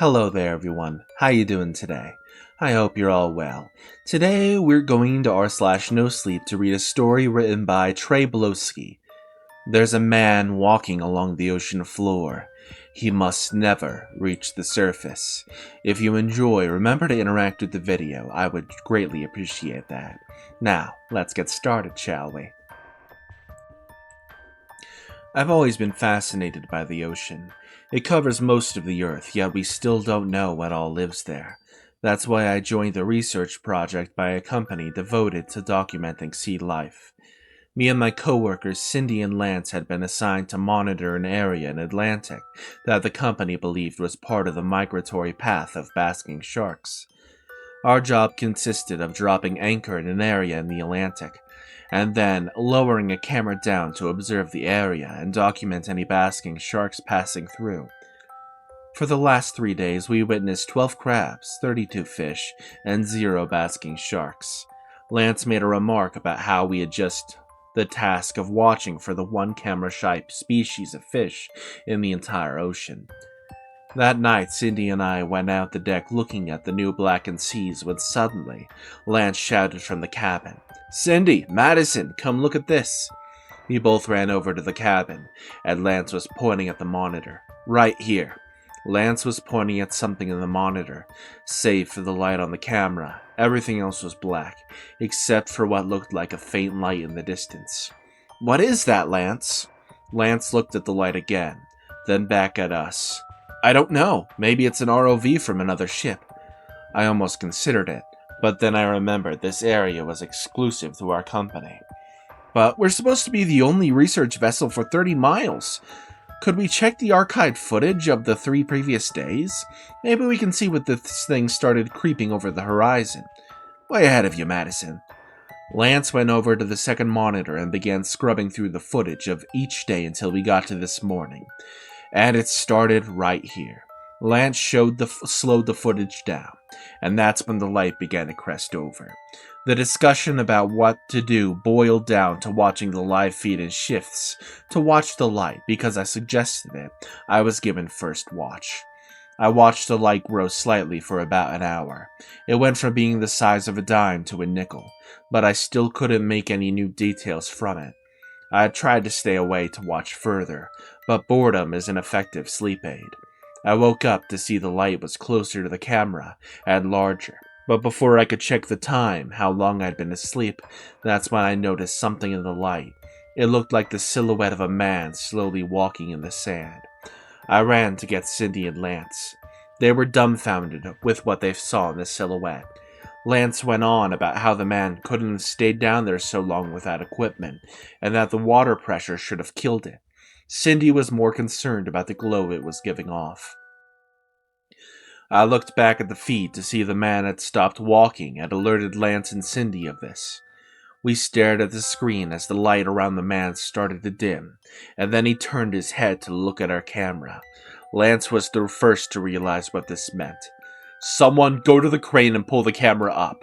Hello there everyone, how you doing today? I hope you're all well. Today we're going to r/nosleep to read a story written by Trey Blowski. There's a man walking along the ocean floor. He must never reach the surface. If you enjoy, remember to interact with the video. I would greatly appreciate that. Now, let's get started, shall we? I've always been fascinated by the ocean. It covers most of the Earth, yet we still don't know what all lives there. That's why I joined a research project by a company devoted to documenting sea life. Me and my coworkers Cindy and Lance had been assigned to monitor an area in Atlantic that the company believed was part of the migratory path of basking sharks. Our job consisted of dropping anchor in an area in the Atlantic, and then lowering a camera down to observe the area and document any basking sharks passing through. For the last 3 days, we witnessed 12 crabs, 32 fish, and 0 basking sharks. Lance made a remark about how we had just the task of watching for the one camera-shy species of fish in the entire ocean. That night, Cindy and I went out the deck looking at the new blackened seas when suddenly, Lance shouted from the cabin, "Cindy, Madison, come look at this!" We both ran over to the cabin, and Lance was pointing at the monitor. "Right here." Lance was pointing at something in the monitor. Save for the light on the camera, everything else was black, except for what looked like a faint light in the distance. "What is that, Lance?" Lance looked at the light again, then back at us. "I don't know. Maybe it's an ROV from another ship." I almost considered it, but then I remembered this area was exclusive to our company. "But we're supposed to be the only research vessel for 30 miles. Could we check the archived footage of the 3 previous days? Maybe we can see what this thing started creeping over the horizon." "Way ahead of you, Madison." Lance went over to the second monitor and began scrubbing through the footage of each day until we got to this morning. And it started right here. Lance slowed the footage down, and that's when the light began to crest over. The discussion about what to do boiled down to watching the live feed in shifts. To watch the light, because I suggested it, I was given first watch. I watched the light grow slightly for about an hour. It went from being the size of a dime to a nickel, but I still couldn't make any new details from it. I had tried to stay away to watch further, but boredom is an effective sleep aid. I woke up to see the light was closer to the camera and larger, but before I could check the time, how long I'd been asleep, that's when I noticed something in the light. It looked like the silhouette of a man slowly walking in the sand. I ran to get Cindy and Lance. They were dumbfounded with what they saw in the silhouette. Lance went on about how the man couldn't have stayed down there so long without equipment, and that the water pressure should have killed it. Cindy was more concerned about the glow it was giving off. I looked back at the feed to see the man had stopped walking and alerted Lance and Cindy of this. We stared at the screen as the light around the man started to dim, and then he turned his head to look at our camera. Lance was the first to realize what this meant. "Someone go to the crane and pull the camera up."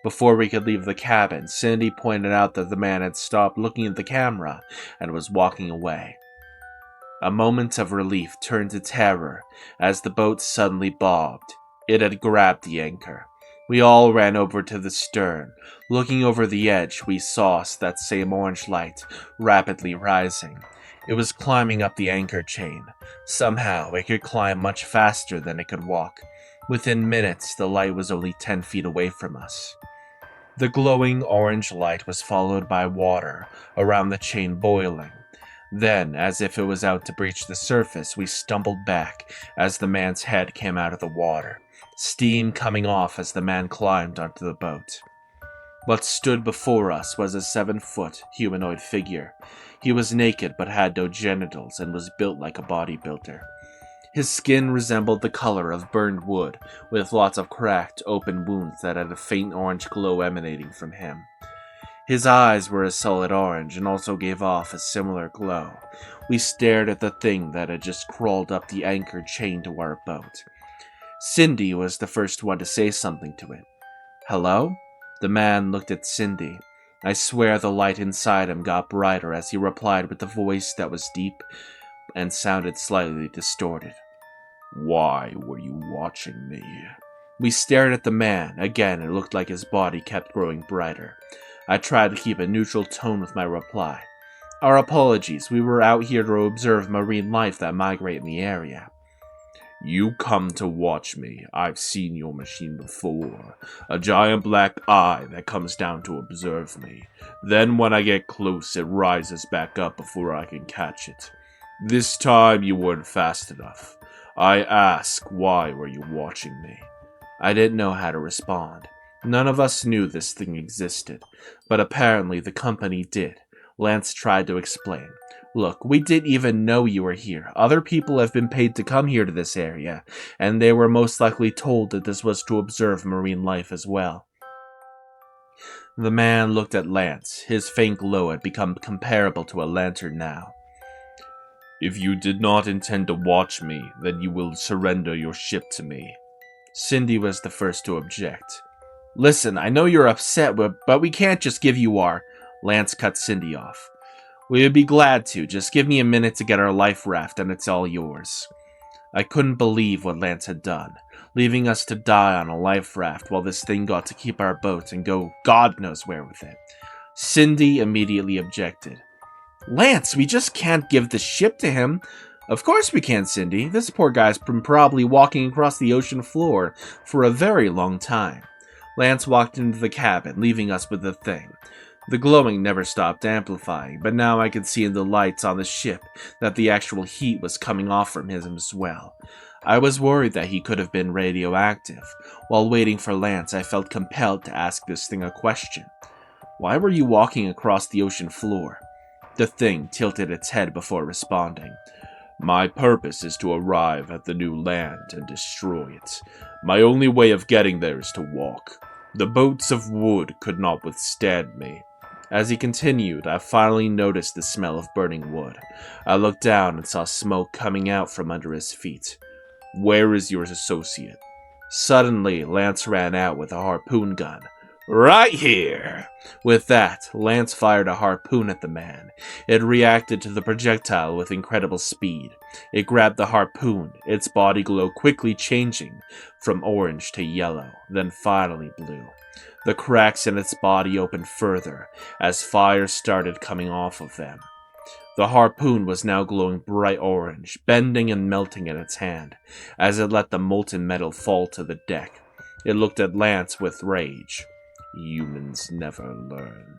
Before we could leave the cabin, Cindy pointed out that the man had stopped looking at the camera and was walking away. A moment of relief turned to terror as the boat suddenly bobbed. It had grabbed the anchor. We all ran over to the stern. Looking over the edge, we saw that same orange light rapidly rising. It was climbing up the anchor chain. Somehow, it could climb much faster than it could walk. Within minutes, the light was only 10 feet away from us. The glowing orange light was followed by water around the chain boiling. Then, as if it was out to breach the surface, we stumbled back as the man's head came out of the water, steam coming off as the man climbed onto the boat. What stood before us was a 7-foot humanoid figure. He was naked but had no genitals and was built like a bodybuilder. His skin resembled the color of burned wood, with lots of cracked, open wounds that had a faint orange glow emanating from him. His eyes were a solid orange and also gave off a similar glow. We stared at the thing that had just crawled up the anchor chain to our boat. Cindy was the first one to say something to it. "Hello?" The man looked at Cindy. I swear the light inside him got brighter as he replied with a voice that was deep and sounded slightly distorted. Why were you watching me? We stared at the man. Again, it looked like his body kept growing brighter. I tried to keep a neutral tone with my reply. Our apologies. We were out here to observe marine life that migrate in the area. You come to watch me. I've seen your machine before. A giant black eye that comes down to observe me. Then when I get close, it rises back up before I can catch it. This time you weren't fast enough. I ask, why were you watching me? I didn't know how to respond. None of us knew this thing existed, but apparently the company did. Lance tried to explain. Look, we didn't even know you were here. Other people have been paid to come here to this area, and they were most likely told that this was to observe marine life as well. The man looked at Lance. His faint glow had become comparable to a lantern now. If you did not intend to watch me, then you will surrender your ship to me. Cindy was the first to object. Listen, I know you're upset, but we can't just give you our... Lance cut Cindy off. We would be glad to. Just give me a minute to get our life raft and it's all yours. I couldn't believe what Lance had done, leaving us to die on a life raft while this thing got to keep our boat and go God knows where with it. Cindy immediately objected. Lance, we just can't give the ship to him. Of course we can, Cindy. This poor guy's been probably walking across the ocean floor for a very long time. Lance walked into the cabin, leaving us with the thing. The glowing never stopped amplifying, but now I could see in the lights on the ship that the actual heat was coming off from him as well. I was worried that he could have been radioactive. While waiting for Lance, I felt compelled to ask this thing a question. Why were you walking across the ocean floor? The thing tilted its head before responding. My purpose is to arrive at the new land and destroy it. My only way of getting there is to walk. The boats of wood could not withstand me. As he continued, I finally noticed the smell of burning wood. I looked down and saw smoke coming out from under his feet. Where is your associate? Suddenly, Lance ran out with a harpoon gun. Right here! With that, Lance fired a harpoon at the man. It reacted to the projectile with incredible speed. It grabbed the harpoon, its body glow quickly changing from orange to yellow, then finally blue. The cracks in its body opened further as fire started coming off of them. The harpoon was now glowing bright orange, bending and melting in its hand as it let the molten metal fall to the deck. It looked at Lance with rage. Humans never learn.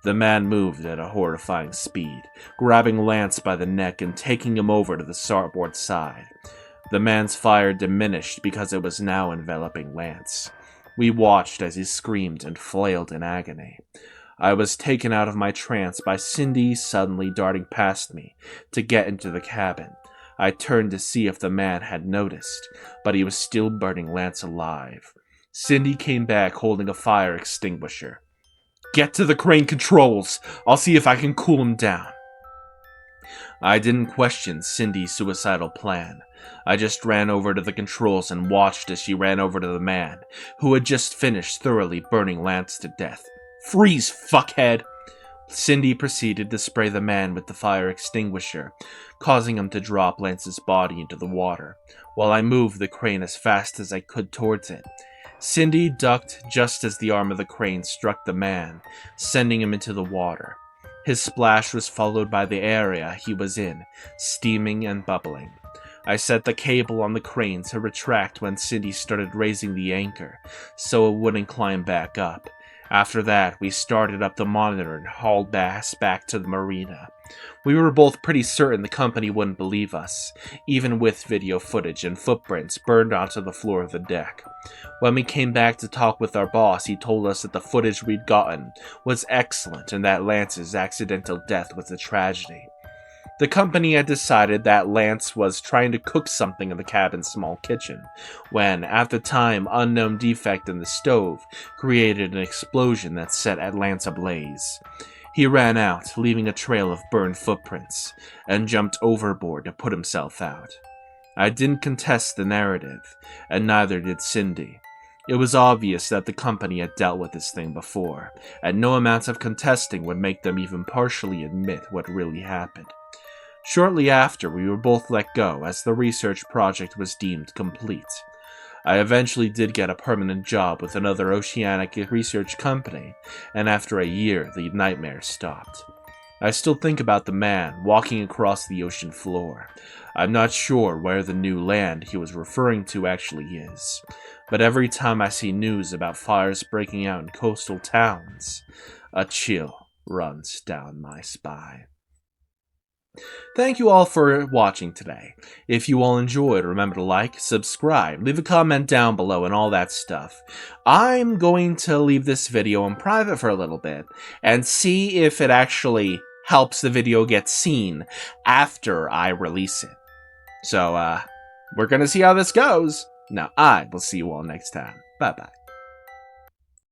The man moved at a horrifying speed, grabbing Lance by the neck and taking him over to the starboard side. The man's fire diminished because it was now enveloping Lance. We watched as he screamed and flailed in agony. I was taken out of my trance by Cindy suddenly darting past me to get into the cabin. I turned to see if the man had noticed, but he was still burning Lance alive. Cindy came back holding a fire extinguisher. Get to the crane controls! I'll see if I can cool him down. I didn't question Cindy's suicidal plan. I just ran over to the controls and watched as she ran over to the man, who had just finished thoroughly burning Lance to death. Freeze, fuckhead! Cindy proceeded to spray the man with the fire extinguisher, causing him to drop Lance's body into the water, while I moved the crane as fast as I could towards it. Cindy ducked just as the arm of the crane struck the man, sending him into the water. His splash was followed by the area he was in, steaming and bubbling. I set the cable on the crane to retract when Cindy started raising the anchor, so it wouldn't climb back up. After that, we started up the monitor and hauled Bass back to the marina. We were both pretty certain the company wouldn't believe us, even with video footage and footprints burned onto the floor of the deck. When we came back to talk with our boss, he told us that the footage we'd gotten was excellent and that Lance's accidental death was a tragedy. The company had decided that Lance was trying to cook something in the cabin's small kitchen, when, at the time, unknown defect in the stove created an explosion that set Lance ablaze. He ran out, leaving a trail of burned footprints, and jumped overboard to put himself out. I didn't contest the narrative, and neither did Cindy. It was obvious that the company had dealt with this thing before, and no amount of contesting would make them even partially admit what really happened. Shortly after, we were both let go as the research project was deemed complete. I eventually did get a permanent job with another oceanic research company, and after a year, the nightmare stopped. I still think about the man walking across the ocean floor. I'm not sure where the new land he was referring to actually is, but every time I see news about fires breaking out in coastal towns, a chill runs down my spine. Thank you all for watching today. If you all enjoyed, remember to like, subscribe, leave a comment down below, and all that stuff. I'm going to leave this video in private for a little bit and see if it actually helps the video get seen after I release it. So, we're gonna see how this goes. Now, I will see you all next time. Bye-bye.